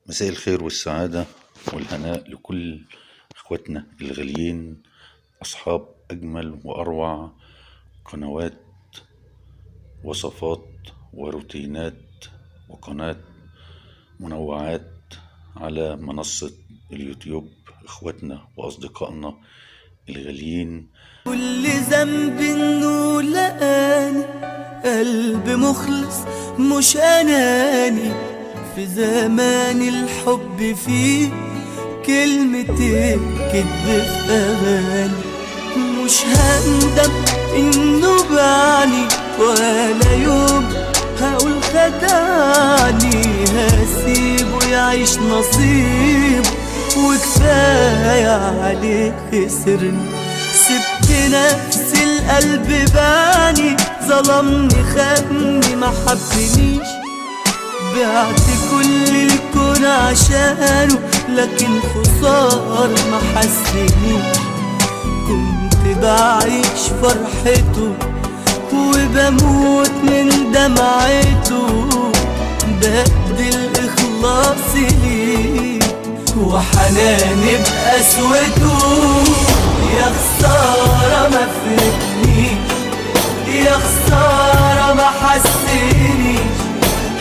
مساء الخير والسعادة والهناء لكل اخواتنا الغاليين، اصحاب اجمل واروع قنوات وصفات وروتينات وقناة منوعات على منصة اليوتيوب. اخواتنا واصدقائنا الغاليين، كل ذنب انه لقاني قلب مخلص مش اناني، في زمان الحب فيه كلمتين كدب في اغاني. مش هندم انه بعني ولا يوم هقول خدعني، هسيبه يعيش نصيبه وكفاية عليه خسرني. سبت نفسي القلب باني، ظلمني خاني ما حبنيش، بعت كل الكون عشانه لكن خسارة ما حسنيش. كنت بعيش فرحته وبموت من دمعته، بدل إخلاصي ليه وحناني بقسوته. يا خسارة ما فهمنيش، يا خسارة ما حسنيش،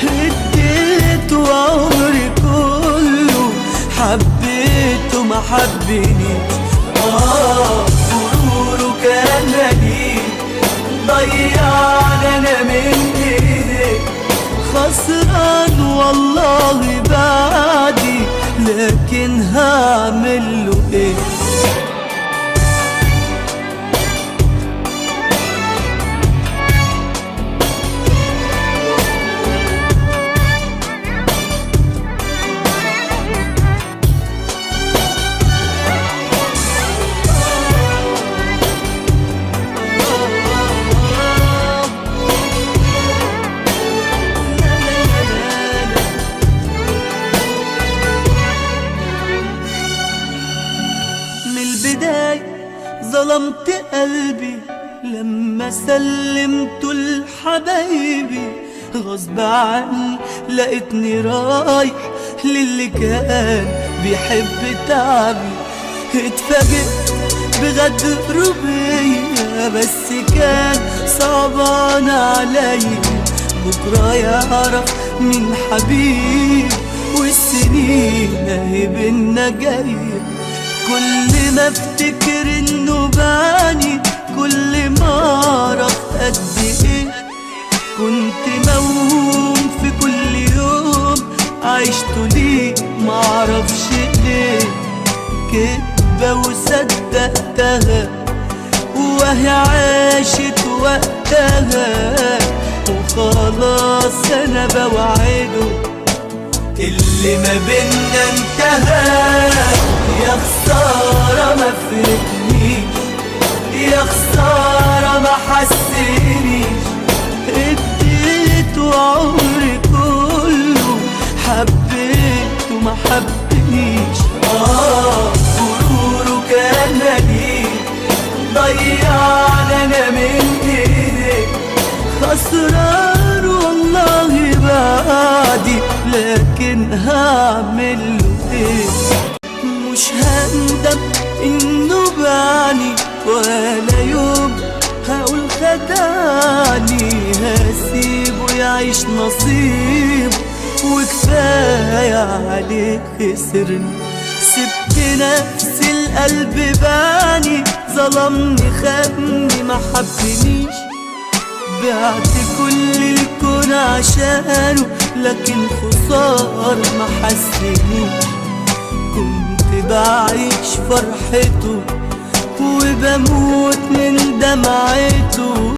اديته عمري كله حبيته ما حبنيش. غروره كان مليء ضيعني انا من ايديك، خسران والله بعدي لكن هعمله ايه؟ ظلمت قلبي لما سلمته لحبايبي، غصب عني لقيتني رايح للي كان بيحب تعبي. اتفاجئت بغدره بيا بس كان صعبان عليا، بكرة يعرف مين حبيب والسنين اهي بينا جايه. كل ما افتكر انه باني، كل ما اعرف قد ايه كنت موهوم في كل يوم عشته ليه معرفش ليه. كدبة وصدقتها وهي عاشت وقتها، وخلاص انا بوعده اللي ما بينا انتهى. يا خسارة ما فهمنيش، يا خسارة ما حسنيش، اديته عمري كله حبيته ما حبنيش. غروره كان مليء ضيعني انا من ايديك، خسران والله بعدي لكن هعمله ايه؟ مش هندم انه بعني ولا يوم هقول خدعني، هسيبه يعيش نصيبه وكفاية عليه خسرني. سبت نفسي القلب باني، ظلمني خاني ما حبنيش، بعت كل الكون عشانه لكن خسارة ما حسنيش. كنت بعيش فرحته وبموت من دمعته.